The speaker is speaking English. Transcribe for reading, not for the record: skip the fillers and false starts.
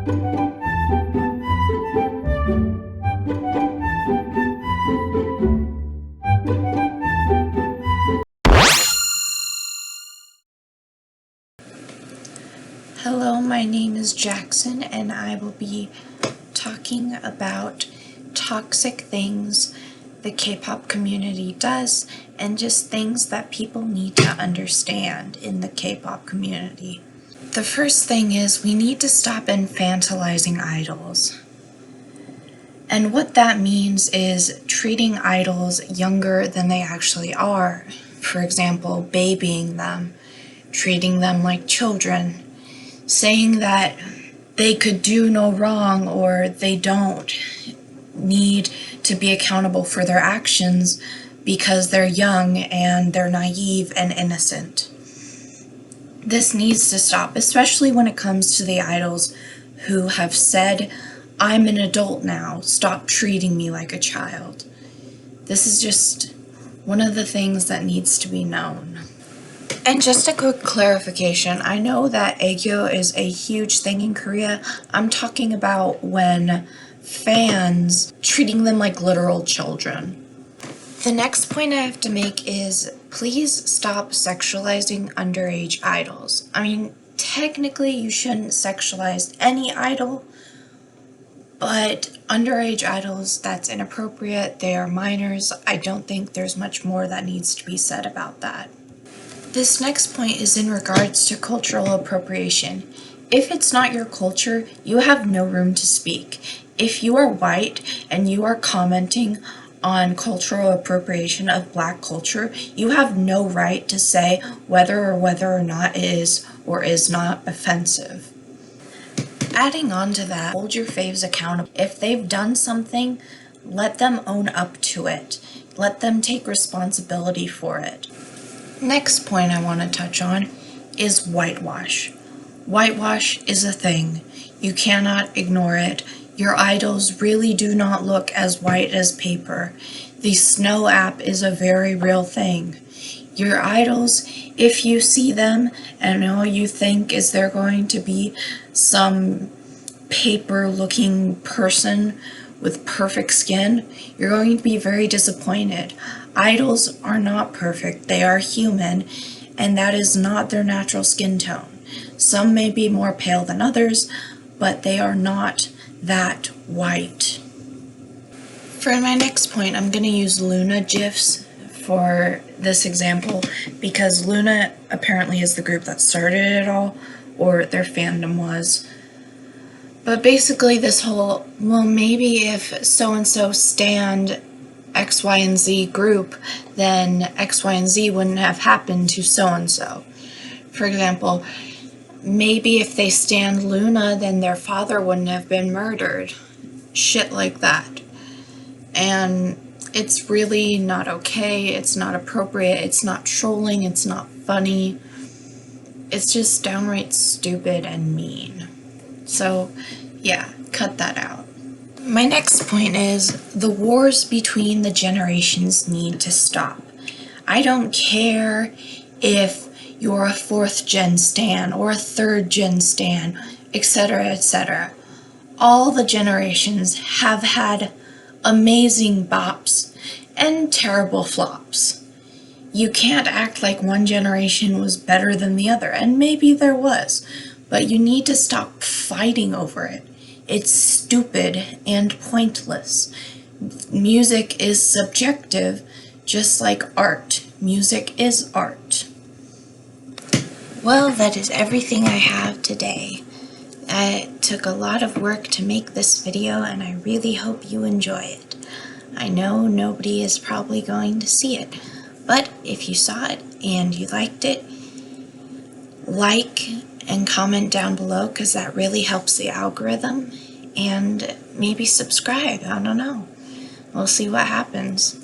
Hello, my name is Jackson, and I will be talking about toxic things the K-pop community does, and just things that people need to understand in the K-pop community. The first thing is we need to stop infantilizing idols. And what that means is treating idols younger than they actually are. For example, babying them, treating them like children, saying that they could do no wrong or they don't need to be accountable for their actions because they're young and they're naive and innocent. This needs to stop, especially when it comes to the idols who have said, "I'm an adult now, stop treating me like a child." This is just one of the things that needs to be known. And just a quick clarification, I know that aegyo is a huge thing in Korea. I'm talking about when fans treating them like literal children. The next point I have to make is please stop sexualizing underage idols. I mean, technically you shouldn't sexualize any idol, but underage idols, that's inappropriate. They are minors. I don't think there's much more that needs to be said about that. This next point is in regards to cultural appropriation. If it's not your culture, you have no room to speak. If you are white and you are commenting on cultural appropriation of Black culture, you have no right to say whether or not it is or is not offensive. Adding on to that, hold your faves accountable. If they've done something, let them own up to it. Let them take responsibility for it. Next point I want to touch on is whitewash. Whitewash is a thing. You cannot ignore it. Your idols really do not look as white as paper. The Snow app is a very real thing. Your idols, if you see them and all you think is they're going to be some paper-looking person with perfect skin, you're going to be very disappointed. Idols are not perfect. They are human, and that is not their natural skin tone. Some may be more pale than others, but they are not that white. For my next point, I'm going to use Luna GIFs for this example because Luna apparently is the group that started it all, or their fandom was. But basically this whole, well, maybe if so-and-so stand X, Y, and Z group, then X, Y, and Z wouldn't have happened to so-and-so. For example, maybe if they stand Luna, then their father wouldn't have been murdered. Shit like that. And it's really not okay, it's not appropriate, it's not trolling, it's not funny. It's just downright stupid and mean. So, yeah, cut that out. My next point is the wars between the generations need to stop. I don't care if you're a 4th gen stan or a 3rd gen stan, etc., etc. All the generations have had amazing bops and terrible flops. You can't act like one generation was better than the other, and maybe there was, but you need to stop fighting over it. It's stupid and pointless. Music is subjective, just like art. Music is art. Well, that is everything I have today. It took a lot of work to make this video, and I really hope you enjoy it. I know nobody is probably going to see it, but if you saw it and you liked it, like and comment down below because that really helps the algorithm, and maybe subscribe. I don't know. We'll see what happens.